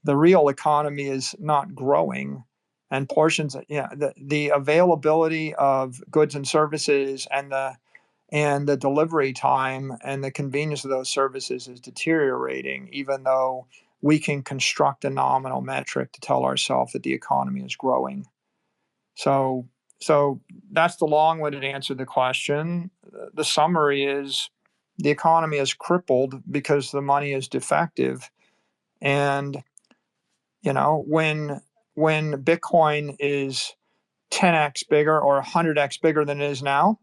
the real economy is not growing, and portions, the availability of goods and services and the delivery time and the convenience of those services is deteriorating, even though we can construct a nominal metric to tell ourselves that the economy is growing. So that's the long-winded answer to the question. The summary is the economy is crippled because the money is defective. And, when Bitcoin is 10x bigger or 100x bigger than it is now,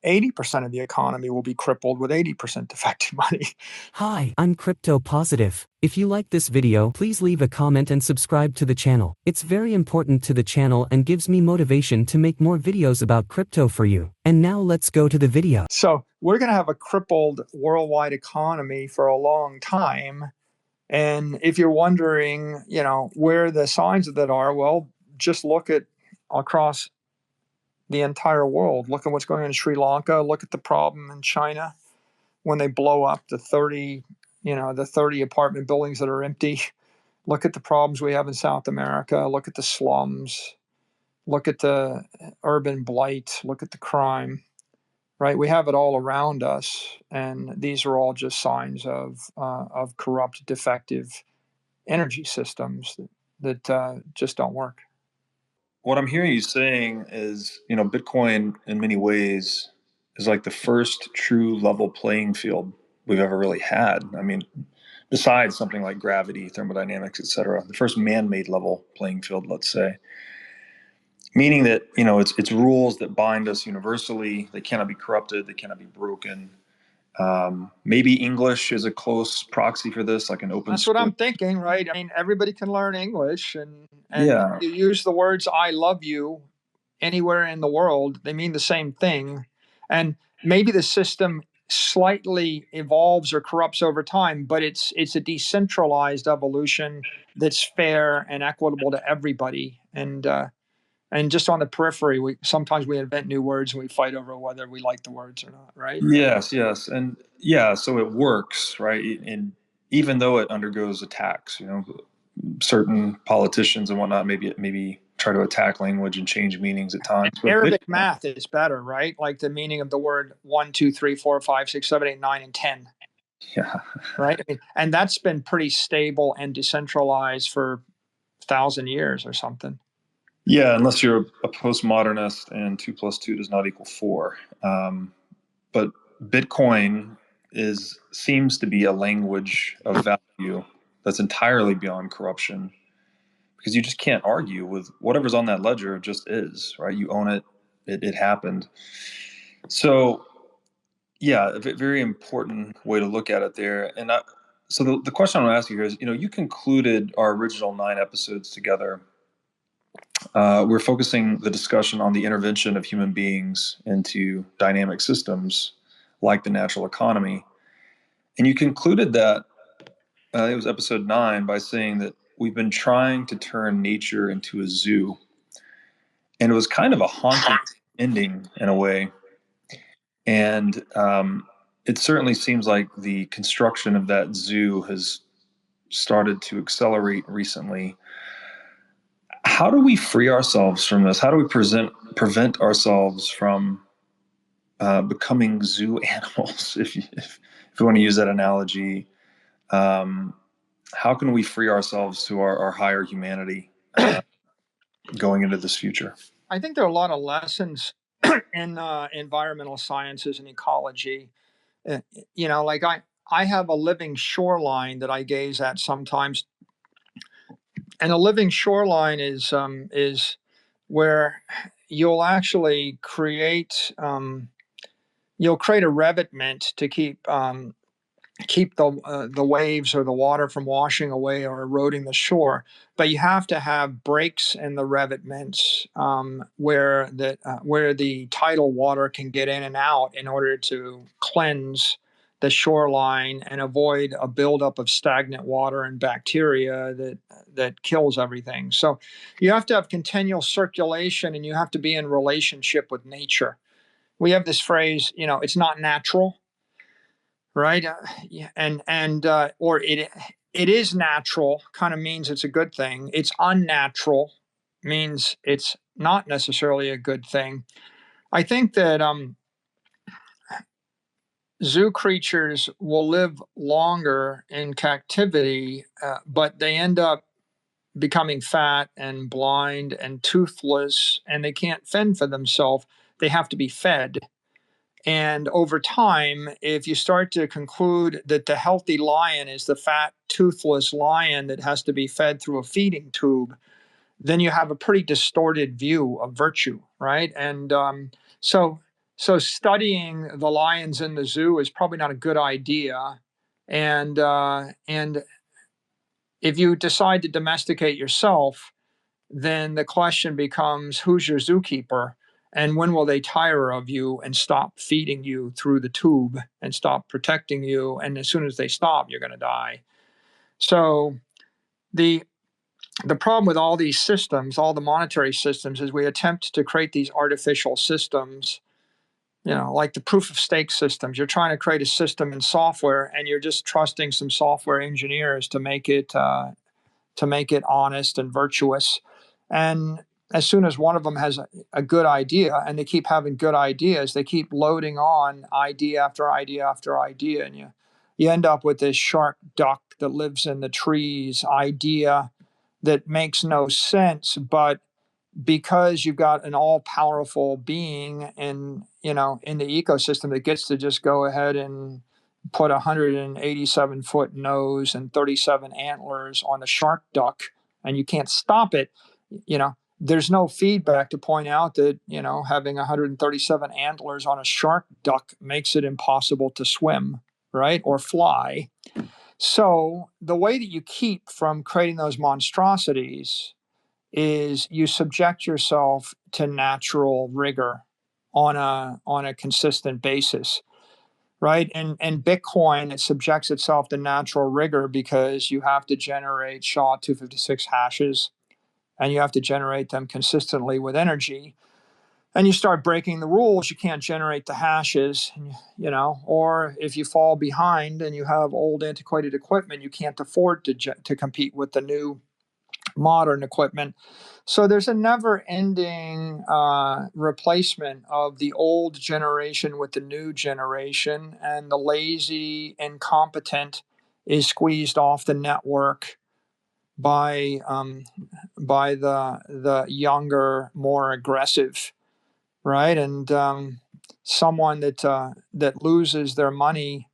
80% of the economy will be crippled with 80% defective money. Hi, I'm Crypto Positive. If you like this video, please leave a comment and subscribe to the channel. It's very important to the channel and gives me motivation to make more videos about crypto for you. And now let's go to the video. So we're going to have a crippled worldwide economy for a long time. And if you're wondering, where the signs of that are, well, just look at across the entire world. Look at what's going on in Sri Lanka. Look at the problem in China when they blow up the 30 apartment buildings that are empty. Look at the problems we have in South America. Look at the slums. Look at the urban blight. Look at the crime. Right? We have it all around us, and these are all just signs of corrupt, defective energy systems that just don't work. What I'm hearing you saying is, Bitcoin in many ways is like the first true level playing field we've ever really had. I mean, besides something like gravity, thermodynamics, et cetera, the first man-made level playing field, let's say. Meaning that, it's rules that bind us universally. They cannot be corrupted. They cannot be broken. Maybe English is a close proxy for this, like an open. That's what I'm thinking, right? I mean, everybody can learn English, and yeah. You use the words "I love you" anywhere in the world. They mean the same thing, and maybe the system slightly evolves or corrupts over time, but it's a decentralized evolution that's fair and equitable to everybody. And just on the periphery, sometimes we invent new words and we fight over whether we like the words or not, right? Yes. And so it works, right? And even though it undergoes attacks, certain politicians and whatnot, maybe try to attack language and change meanings at times. But Arabic math is better, right? Like the meaning of the word 1, 2, 3, 4, 5, 6, 7, 8, 9, and 10. Yeah. Right. And that's been pretty stable and decentralized for 1,000 years or something. Yeah, unless you're a postmodernist and 2 + 2 does not equal 4. But Bitcoin seems to be a language of value that's entirely beyond corruption, because you just can't argue with whatever's on that ledger. It just is, right? You own it. It happened. So, yeah, a very important way to look at it there. And so the question I'm going to ask you here is, you concluded our original 9 episodes together. We're focusing the discussion on the intervention of human beings into dynamic systems like the natural economy. And you concluded that, it was episode 9, by saying that we've been trying to turn nature into a zoo. And it was kind of a haunting ending in a way. And it certainly seems like the construction of that zoo has started to accelerate recently. How do we free ourselves from this? How do we prevent ourselves from becoming zoo animals, if you want to use that analogy? How can we free ourselves to our higher humanity going into this future? I think there are a lot of lessons in environmental sciences and ecology. Like I have a living shoreline that I gaze at sometimes. And a living shoreline is where you'll actually create a revetment to keep the waves or the water from washing away or eroding the shore. But you have to have breaks in the revetments where the tidal water can get in and out in order to cleanse the shoreline and avoid a buildup of stagnant water and bacteria that kills everything. So you have to have continual circulation, and you have to be in relationship with nature. We have this phrase, it's not natural. Right, or it is natural kind of means it's a good thing. It's unnatural means it's not necessarily a good thing. I think that zoo creatures will live longer in captivity, but they end up becoming fat and blind and toothless, and they can't fend for themselves. They have to be fed. And over time, if you start to conclude that the healthy lion is the fat, toothless lion that has to be fed through a feeding tube, then you have a pretty distorted view of virtue, right? And so, so studying the lions in the zoo is probably not a good idea. And if you decide to domesticate yourself, then the question becomes, who's your zookeeper? And when will they tire of you and stop feeding you through the tube and stop protecting you? And as soon as they stop, you're going to die. So the the problem with all these systems, all the monetary systems, is we attempt to create these artificial systems, like the proof of stake systems. You're trying to create a system in software, and you're just trusting some software engineers to make it honest and virtuous. And as soon as one of them has a good idea, and they keep having good ideas, they keep loading on idea after idea after idea, and you end up with this shark duck that lives in the trees idea that makes no sense, but because you've got an all-powerful being in the ecosystem that gets to just go ahead and put a 187-foot nose and 37 antlers on the shark duck, and you can't stop it. There's no feedback to point out that having 137 antlers on a shark duck makes it impossible to swim, right, or fly. So the way that you keep from creating those monstrosities is you subject yourself to natural rigor on a consistent basis, right? And Bitcoin, it subjects itself to natural rigor because you have to generate SHA-256 hashes, and you have to generate them consistently with energy. And you start breaking the rules, you can't generate the hashes, or if you fall behind and you have old antiquated equipment, you can't afford to compete with the new modern equipment. So there's a never ending replacement of the old generation with the new generation, and the lazy, incompetent is squeezed off the network by the younger, more aggressive, right? And someone that loses their money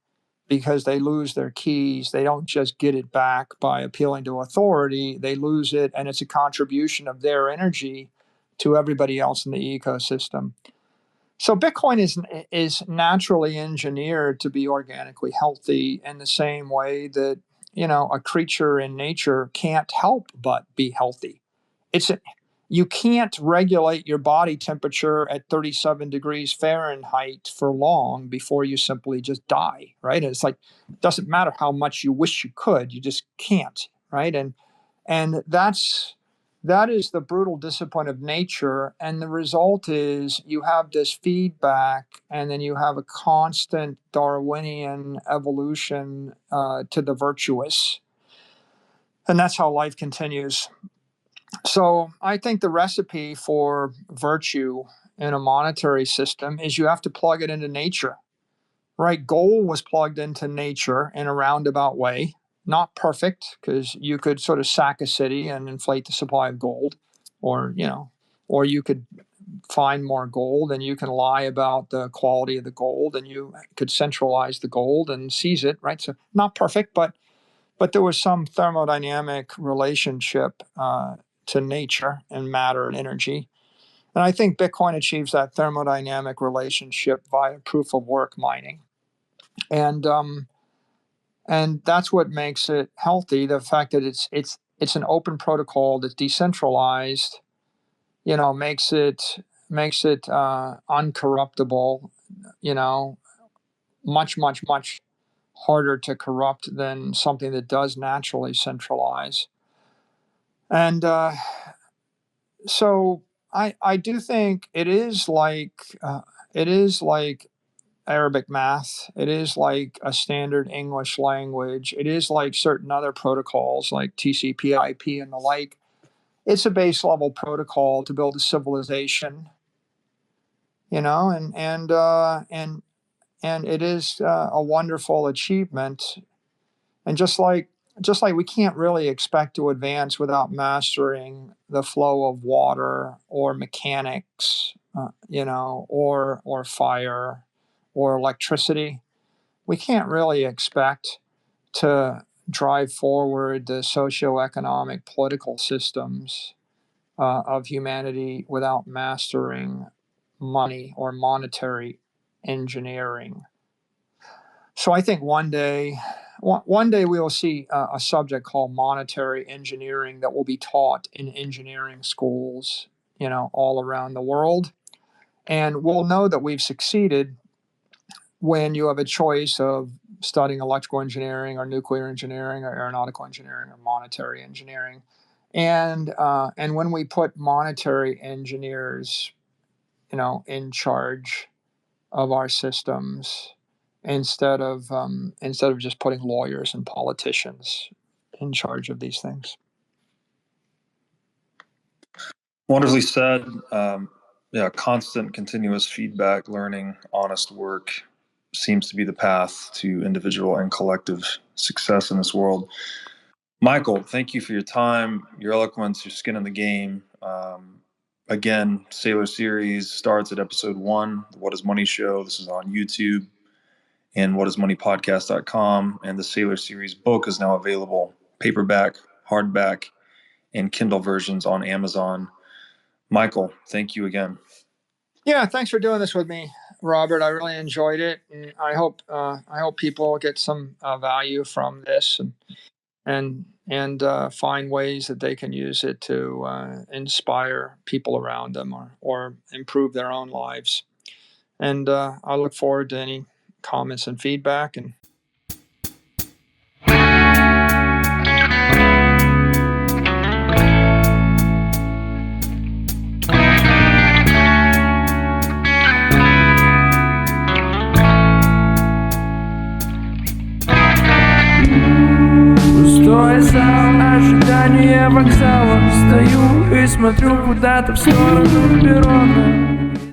because they lose their keys. They don't just get it back by appealing to authority. They lose it, and it's a contribution of their energy to everybody else in the ecosystem. So Bitcoin is naturally engineered to be organically healthy in the same way that a creature in nature can't help but be healthy. You can't regulate your body temperature at 37 degrees Fahrenheit for long before you simply just die, right? And it's like, it doesn't matter how much you wish you could, you just can't, right? And that is the brutal discipline of nature. And the result is you have this feedback, and then you have a constant Darwinian evolution to the virtuous. And that's how life continues. So I think the recipe for virtue in a monetary system is you have to plug it into nature, right? Gold was plugged into nature in a roundabout way, not perfect, because you could sort of sack a city and inflate the supply of gold, or you could find more gold and you can lie about the quality of the gold, and you could centralize the gold and seize it, right? So not perfect, but there was some thermodynamic relationship to nature and matter and energy. And I think Bitcoin achieves that thermodynamic relationship via proof of work mining. And that's what makes it healthy. The fact that it's an open protocol that's decentralized, makes it uncorruptible. Much harder to corrupt than something that does naturally centralize. And so I do think it is like Arabic math. It is like a standard English language. It is like certain other protocols like TCP/IP and the like. It's a base level protocol to build a civilization, and it is a wonderful achievement. And just like we can't really expect to advance without mastering the flow of water or mechanics, or fire or electricity. We can't really expect to drive forward the socioeconomic political systems of humanity without mastering money or monetary engineering. So I think one day we will see a subject called monetary engineering that will be taught in engineering schools, all around the world. And we'll know that we've succeeded when you have a choice of studying electrical engineering or nuclear engineering or aeronautical engineering or monetary engineering. And when we put monetary engineers, in charge of our systems, instead of just putting lawyers and politicians in charge of these things. Wonderfully said. Constant, continuous feedback, learning, honest work seems to be the path to individual and collective success in this world. Michael, thank you for your time, your eloquence, your skin in the game. Again, Saylor series starts at episode 1, the What is Money show. This is on YouTube and whatismoneypodcast.com. And the Saylor series book is now available, paperback, hardback, and Kindle versions on Amazon. Michael, thank you again. Yeah, thanks for doing this with me, Robert. I really enjoyed it, and I hope people get some value from this, and find ways that they can use it to inspire people around them or improve their own lives. And I look forward to any comments and feedback. And Пустой зал, ожидание вокзала. Стою и смотрю куда-то в сторону перрона.